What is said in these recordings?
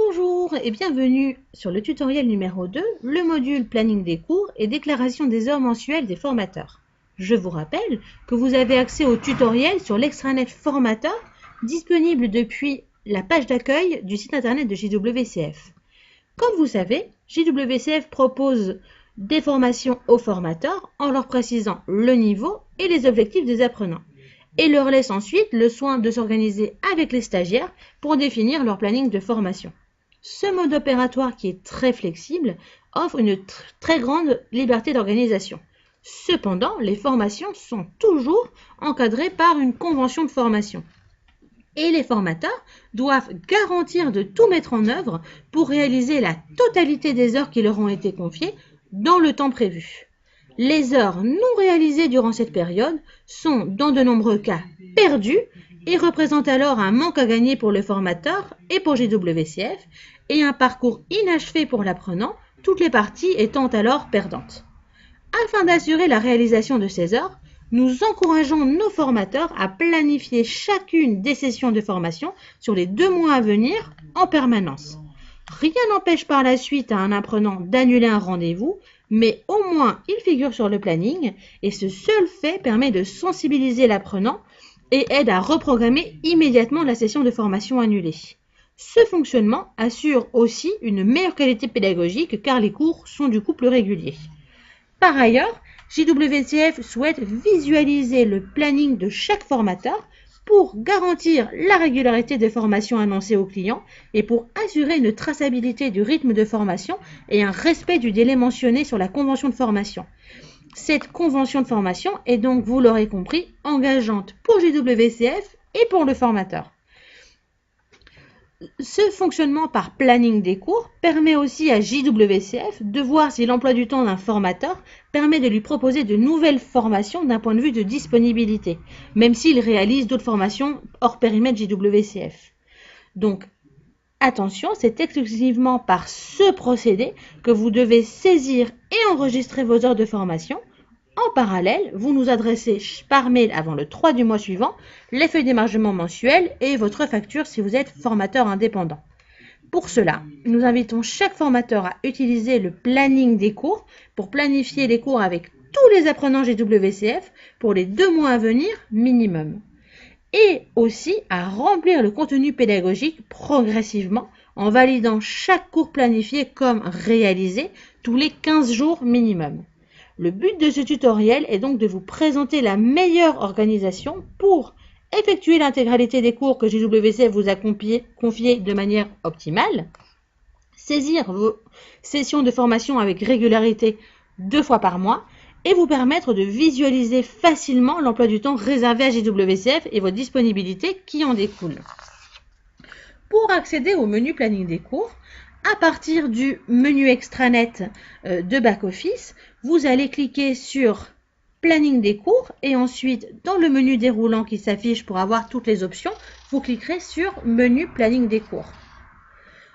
Bonjour et bienvenue sur le tutoriel numéro 2, le module planning des cours et déclaration des heures mensuelles des formateurs. Je vous rappelle que vous avez accès au tutoriel sur l'extranet formateur disponible depuis la page d'accueil du site internet de JWCF. Comme vous savez, JWCF propose des formations aux formateurs en leur précisant le niveau et les objectifs des apprenants et leur laisse ensuite le soin de s'organiser avec les stagiaires pour définir leur planning de formation. Ce mode opératoire qui est très flexible offre une très grande liberté d'organisation. Cependant, les formations sont toujours encadrées par une convention de formation. Et les formateurs doivent garantir de tout mettre en œuvre pour réaliser la totalité des heures qui leur ont été confiées dans le temps prévu. Les heures non réalisées durant cette période sont, dans de nombreux cas, perdues et représentent alors un manque à gagner pour le formateur et pour JWCF et un parcours inachevé pour l'apprenant, toutes les parties étant alors perdantes. Afin d'assurer la réalisation de ces heures, nous encourageons nos formateurs à planifier chacune des sessions de formation sur les 2 mois à venir en permanence. Rien n'empêche par la suite à un apprenant d'annuler un rendez-vous, mais au moins il figure sur le planning et ce seul fait permet de sensibiliser l'apprenant et aide à reprogrammer immédiatement la session de formation annulée. Ce fonctionnement assure aussi une meilleure qualité pédagogique car les cours sont du coup plus réguliers. Par ailleurs, JWCF souhaite visualiser le planning de chaque formateur pour garantir la régularité des formations annoncées aux clients et pour assurer une traçabilité du rythme de formation et un respect du délai mentionné sur la convention de formation. Cette convention de formation est donc, vous l'aurez compris, engageante pour JWCF et pour le formateur. Ce fonctionnement par planning des cours permet aussi à JWCF de voir si l'emploi du temps d'un formateur permet de lui proposer de nouvelles formations d'un point de vue de disponibilité, même s'il réalise d'autres formations hors périmètre JWCF. Donc, attention, c'est exclusivement par ce procédé que vous devez saisir et enregistrer vos heures de formation. En parallèle, vous nous adressez par mail avant le 3 du mois suivant les feuilles d'émargement mensuelles et votre facture si vous êtes formateur indépendant. Pour cela, nous invitons chaque formateur à utiliser le planning des cours pour planifier les cours avec tous les apprenants JWCF pour les 2 mois à venir minimum. Et aussi à remplir le contenu pédagogique progressivement en validant chaque cours planifié comme réalisé tous les 15 jours minimum. Le but de ce tutoriel est donc de vous présenter la meilleure organisation pour effectuer l'intégralité des cours que JWCF vous a confiés de manière optimale, saisir vos sessions de formation avec régularité 2 fois par mois et vous permettre de visualiser facilement l'emploi du temps réservé à JWCF et vos disponibilités qui en découlent. Pour accéder au menu planning des cours, à partir du menu extranet de back-office, vous allez cliquer sur planning des cours et ensuite dans le menu déroulant qui s'affiche pour avoir toutes les options, vous cliquerez sur menu planning des cours.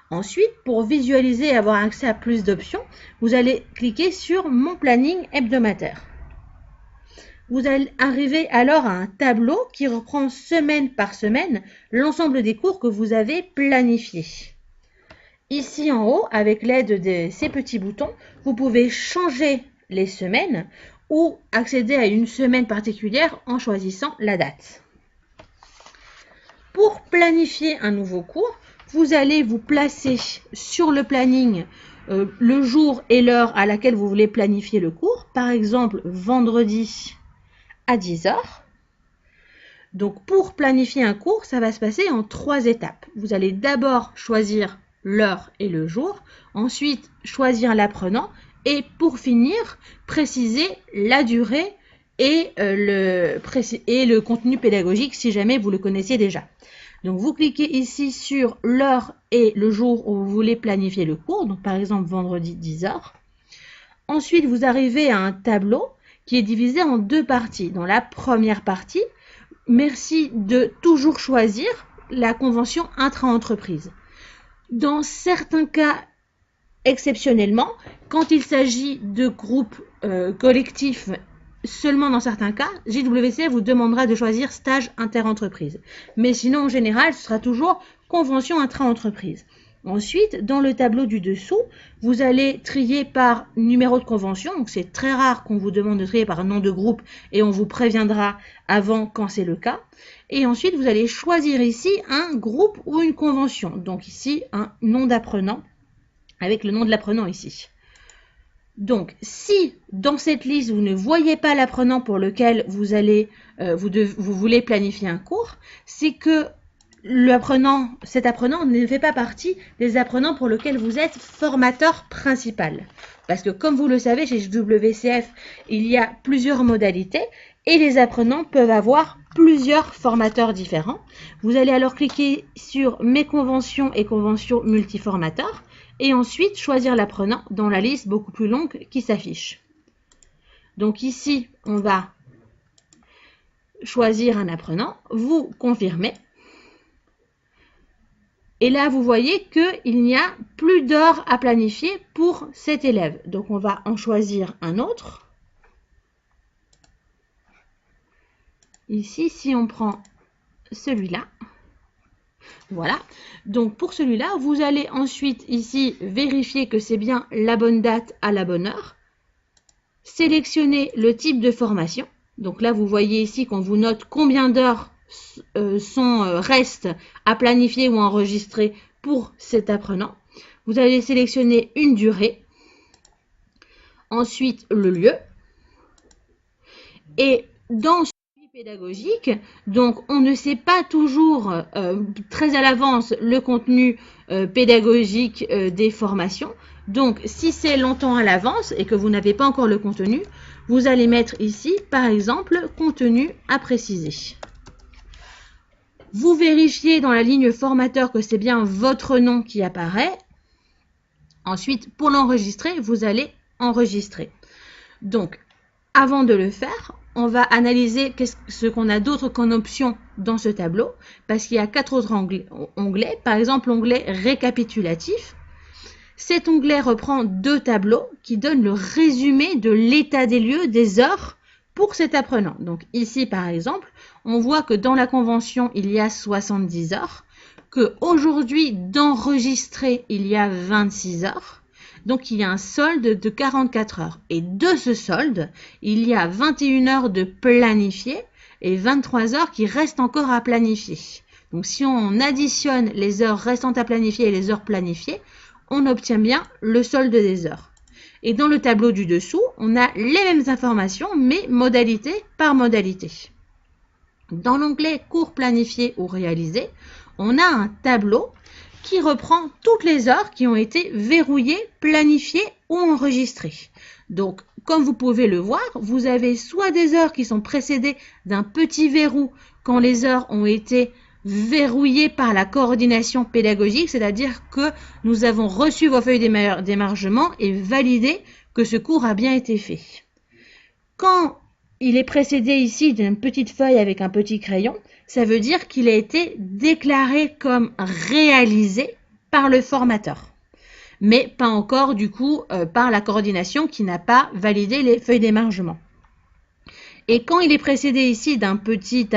Ensuite, pour visualiser et avoir accès à plus d'options, vous allez cliquer sur mon planning hebdomadaire. Vous allez arriver alors à un tableau qui reprend semaine par semaine l'ensemble des cours que vous avez planifiés. Ici en haut, avec l'aide de ces petits boutons, vous pouvez changer les semaines ou accéder à une semaine particulière en choisissant la date. Pour planifier un nouveau cours, vous allez vous placer sur le planning le jour et l'heure à laquelle vous voulez planifier le cours. Par exemple, vendredi à 10 h. Donc pour planifier un cours, ça va se passer en 3 étapes. Vous allez d'abord choisir l'heure et le jour, ensuite choisir l'apprenant et pour finir, préciser la durée et le contenu pédagogique si jamais vous le connaissiez déjà. Donc vous cliquez ici sur l'heure et le jour où vous voulez planifier le cours, donc par exemple vendredi 10 h. Ensuite, vous arrivez à un tableau qui est divisé en 2 parties. Dans la première partie, merci de toujours choisir la convention intra-entreprise. Dans certains cas, exceptionnellement, quand il s'agit de groupes collectifs, seulement dans certains cas, JWCF vous demandera de choisir stage inter-entreprise. Mais sinon, en général, ce sera toujours convention intra-entreprise. Ensuite, dans le tableau du dessous, vous allez trier par numéro de convention. Donc, c'est très rare qu'on vous demande de trier par nom de groupe et on vous préviendra avant quand c'est le cas. Et ensuite, vous allez choisir ici un groupe ou une convention. Donc ici, un nom d'apprenant avec le nom de l'apprenant ici. Donc, si dans cette liste, vous ne voyez pas l'apprenant pour lequel vous voulez planifier un cours, c'est que cet apprenant ne fait pas partie des apprenants pour lesquels vous êtes formateur principal. Parce que comme vous le savez, chez WCF, il y a plusieurs modalités et les apprenants peuvent avoir plusieurs formateurs différents. Vous allez alors cliquer sur Mes conventions et conventions multiformateurs et ensuite choisir l'apprenant dans la liste beaucoup plus longue qui s'affiche. Donc ici, on va choisir un apprenant, vous confirmez. Et là, vous voyez qu'il n'y a plus d'heures à planifier pour cet élève. Donc, on va en choisir un autre. Ici, si on prend celui-là, voilà. Donc, pour celui-là, vous allez ensuite ici vérifier que c'est bien la bonne date à la bonne heure. Sélectionner le type de formation. Donc là, vous voyez ici qu'on vous note combien d'heures restent à planifier ou enregistrer pour cet apprenant. Vous allez sélectionner une durée, ensuite le lieu, et dans le suivi pédagogique, donc on ne sait pas toujours très à l'avance le contenu pédagogique des formations. Donc si c'est longtemps à l'avance et que vous n'avez pas encore le contenu, vous allez mettre ici, par exemple, contenu à préciser. Vous vérifiez dans la ligne formateur que c'est bien votre nom qui apparaît. Ensuite, pour l'enregistrer, vous allez enregistrer. Donc, avant de le faire, on va analyser ce qu'on a d'autre qu'en option dans ce tableau, parce qu'il y a 4 autres onglets. Par exemple, l'onglet récapitulatif. Cet onglet reprend 2 tableaux qui donnent le résumé de l'état des lieux des heures pour cet apprenant. Donc ici, par exemple, on voit que dans la convention, il y a 70 heures, qu'aujourd'hui, d'enregistrer, il y a 26 heures. Donc, il y a un solde de 44 heures. Et de ce solde, il y a 21 heures de planifié et 23 heures qui restent encore à planifier. Donc, si on additionne les heures restantes à planifier et les heures planifiées, on obtient bien le solde des heures. Et dans le tableau du dessous, on a les mêmes informations, mais modalité par modalité. Dans l'onglet cours planifié ou réalisé, on a un tableau qui reprend toutes les heures qui ont été verrouillées, planifiées ou enregistrées. Donc, comme vous pouvez le voir, vous avez soit des heures qui sont précédées d'un petit verrou quand les heures ont été verrouillées par la coordination pédagogique, c'est-à-dire que nous avons reçu vos feuilles d'émargement et validé que ce cours a bien été fait. Quand il est précédé ici d'une petite feuille avec un petit crayon, ça veut dire qu'il a été déclaré comme réalisé par le formateur, mais pas encore du coup par la coordination qui n'a pas validé les feuilles d'émargement. Et quand il est précédé ici d'un petit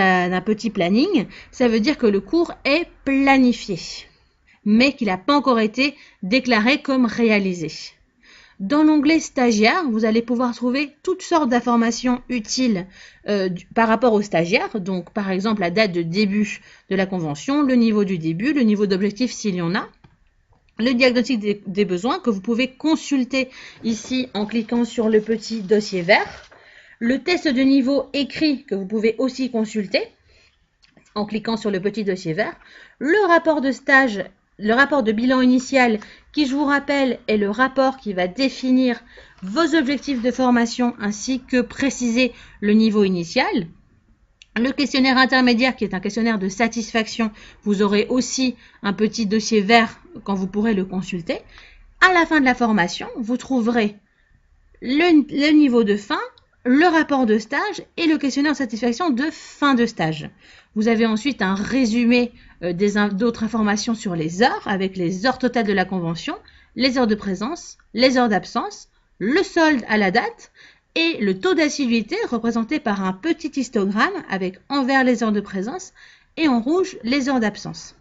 planning, ça veut dire que le cours est planifié, mais qu'il n'a pas encore été déclaré comme réalisé. Dans l'onglet stagiaire, vous allez pouvoir trouver toutes sortes d'informations utiles par rapport aux stagiaires. Donc, par exemple, la date de début de la convention, le niveau du début, le niveau d'objectif s'il y en a, le diagnostic des besoins que vous pouvez consulter ici en cliquant sur le petit dossier vert. Le test de niveau écrit que vous pouvez aussi consulter en cliquant sur le petit dossier vert. Le rapport de stage, le rapport de bilan initial qui, je vous rappelle, est le rapport qui va définir vos objectifs de formation ainsi que préciser le niveau initial. Le questionnaire intermédiaire qui est un questionnaire de satisfaction, vous aurez aussi un petit dossier vert quand vous pourrez le consulter. À la fin de la formation, vous trouverez le niveau de fin, le rapport de stage et le questionnaire de satisfaction de fin de stage. Vous avez ensuite un résumé d'autres informations sur les heures avec les heures totales de la convention, les heures de présence, les heures d'absence, le solde à la date et le taux d'assiduité représenté par un petit histogramme avec en vert les heures de présence et en rouge les heures d'absence.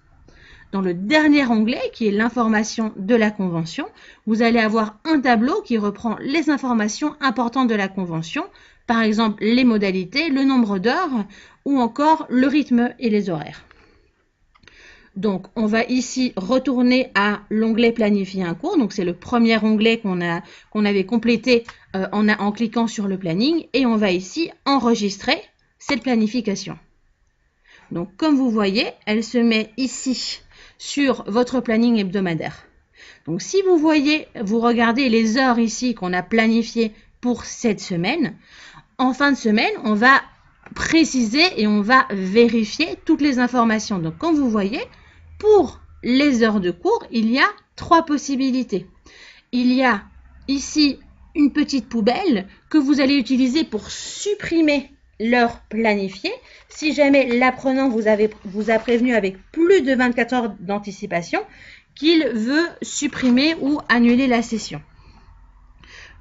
dans le dernier onglet, qui est l'information de la convention, vous allez avoir un tableau qui reprend les informations importantes de la convention, par exemple les modalités, le nombre d'heures ou encore le rythme et les horaires. Donc, on va ici retourner à l'onglet planifier un cours. Donc, c'est le premier onglet qu'on avait complété en cliquant sur le planning. Et on va ici enregistrer cette planification. Donc, comme vous voyez, elle se met ici sur votre planning hebdomadaire. Donc, si vous voyez, vous regardez les heures ici qu'on a planifiées pour cette semaine. En fin de semaine, on va préciser et on va vérifier toutes les informations. Donc, comme vous voyez, pour les heures de cours, il y a 3 possibilités. Il y a ici une petite poubelle que vous allez utiliser pour supprimer l'heure planifiée. Si jamais l'apprenant vous a prévenu avec plus de 24 heures d'anticipation qu'il veut supprimer ou annuler la session.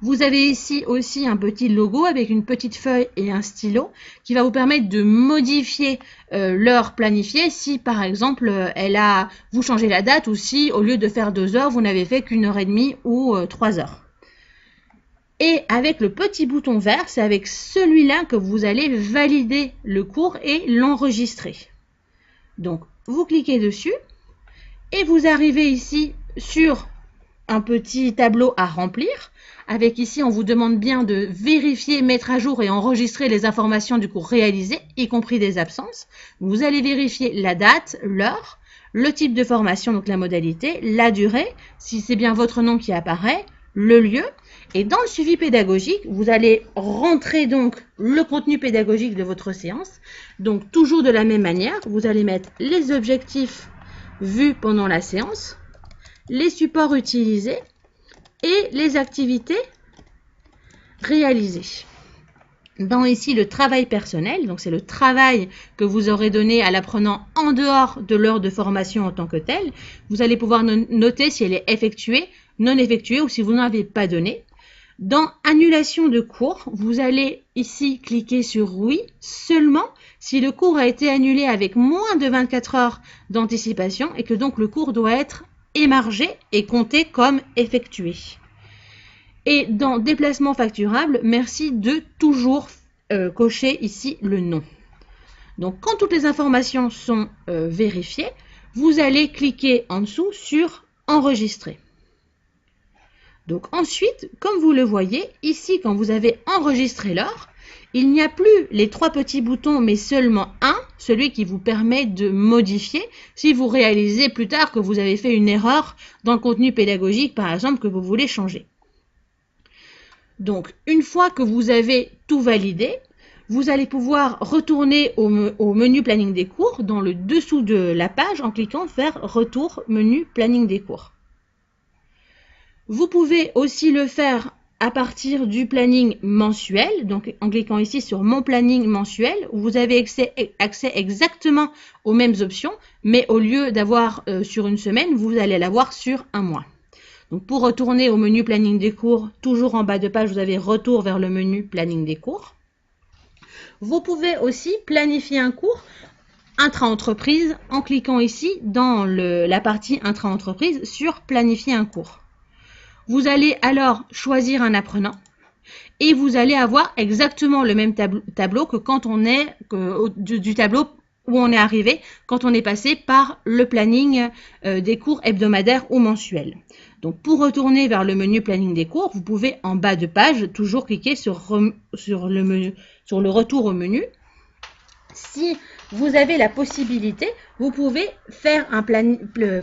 Vous avez ici aussi un petit logo avec une petite feuille et un stylo qui va vous permettre de modifier l'heure planifiée si par exemple vous changez la date ou si au lieu de faire 2 heures, vous n'avez fait qu'1 heure et demie ou 3 heures. Et avec le petit bouton vert, c'est avec celui-là que vous allez valider le cours et l'enregistrer. Donc, vous cliquez dessus et vous arrivez ici sur un petit tableau à remplir. Avec ici, on vous demande bien de vérifier, mettre à jour et enregistrer les informations du cours réalisé, y compris des absences. Vous allez vérifier la date, l'heure, le type de formation, donc la modalité, la durée, si c'est bien votre nom qui apparaît, le lieu. Et dans le suivi pédagogique, vous allez rentrer donc le contenu pédagogique de votre séance. Donc toujours de la même manière, vous allez mettre les objectifs vus pendant la séance, les supports utilisés et les activités réalisées. Dans ici le travail personnel, donc c'est le travail que vous aurez donné à l'apprenant en dehors de l'heure de formation en tant que telle. Vous allez pouvoir noter si elle est effectuée, non effectuée ou si vous n'en avez pas donné. Dans annulation de cours, vous allez ici cliquer sur oui seulement si le cours a été annulé avec moins de 24 heures d'anticipation et que donc le cours doit être émargé et compté comme effectué. Et dans déplacement facturable, merci de toujours cocher ici le nom. Donc quand toutes les informations sont vérifiées, vous allez cliquer en dessous sur enregistrer. Donc ensuite, comme vous le voyez, ici quand vous avez enregistré l'heure, il n'y a plus les 3 petits boutons, mais seulement un, celui qui vous permet de modifier si vous réalisez plus tard que vous avez fait une erreur dans le contenu pédagogique, par exemple, que vous voulez changer. Donc, une fois que vous avez tout validé, vous allez pouvoir retourner au menu planning des cours dans le dessous de la page en cliquant vers retour menu planning des cours. Vous pouvez aussi le faire à partir du planning mensuel, donc en cliquant ici sur mon planning mensuel, où vous avez accès exactement aux mêmes options, mais au lieu d'avoir sur une semaine, vous allez l'avoir sur un mois. Donc pour retourner au menu planning des cours, toujours en bas de page, vous avez retour vers le menu planning des cours. Vous pouvez aussi planifier un cours intra-entreprise en cliquant ici dans la partie intra-entreprise sur planifier un cours. Vous allez alors choisir un apprenant et vous allez avoir exactement le même tableau que quand on est du tableau où on est arrivé quand on est passé par le planning des cours hebdomadaires ou mensuels. Donc pour retourner vers le menu planning des cours, vous pouvez en bas de page toujours cliquer sur le retour au menu. Si vous avez la possibilité, vous pouvez faire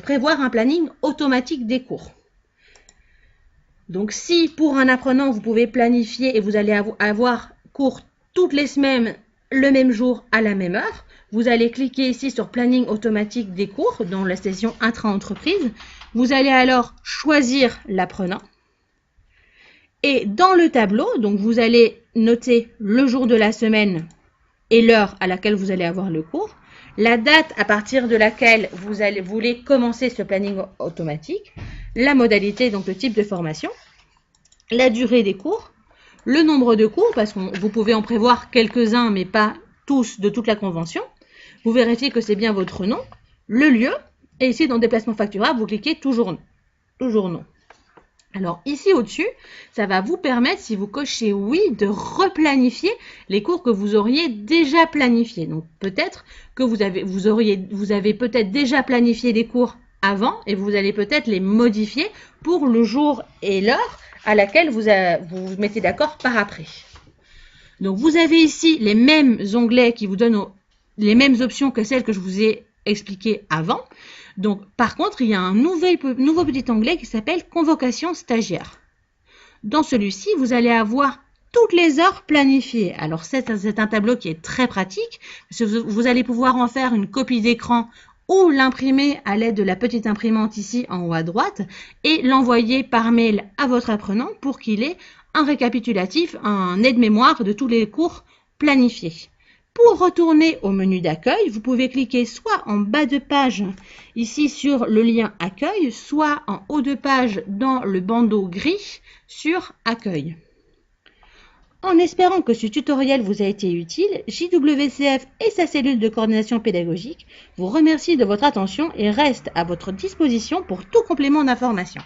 prévoir un planning automatique des cours. Donc si pour un apprenant, vous pouvez planifier et vous allez avoir cours toutes les semaines le même jour à la même heure, vous allez cliquer ici sur planning automatique des cours dans la session intra-entreprise. Vous allez alors choisir l'apprenant. Et dans le tableau, donc vous allez noter le jour de la semaine et l'heure à laquelle vous allez avoir le cours, la date à partir de laquelle vous voulez commencer ce planning automatique, la modalité, donc le type de formation, la durée des cours, le nombre de cours, parce que vous pouvez en prévoir quelques-uns, mais pas tous de toute la convention. Vous vérifiez que c'est bien votre nom, le lieu, Et ici, dans déplacement facturable, vous cliquez toujours non. Alors ici au-dessus, ça va vous permettre, si vous cochez oui, de replanifier les cours que vous auriez déjà planifiés. Donc peut-être que vous avez peut-être déjà planifié des cours avant et vous allez peut-être les modifier pour le jour et l'heure à laquelle vous vous mettez d'accord par après. Donc vous avez ici les mêmes onglets qui vous donnent les mêmes options que celles que je vous ai expliquées avant. Donc, par contre, il y a un nouveau petit onglet qui s'appelle Convocation stagiaire. Dans celui-ci, vous allez avoir toutes les heures planifiées. Alors, c'est un tableau qui est très pratique. Vous allez pouvoir en faire une copie d'écran ou l'imprimer à l'aide de la petite imprimante ici en haut à droite et l'envoyer par mail à votre apprenant pour qu'il ait un récapitulatif, un aide-mémoire de tous les cours planifiés. Pour retourner au menu d'accueil, vous pouvez cliquer soit en bas de page ici sur le lien accueil, soit en haut de page dans le bandeau gris sur accueil. En espérant que ce tutoriel vous a été utile, JWCF et sa cellule de coordination pédagogique vous remercient de votre attention et restent à votre disposition pour tout complément d'information.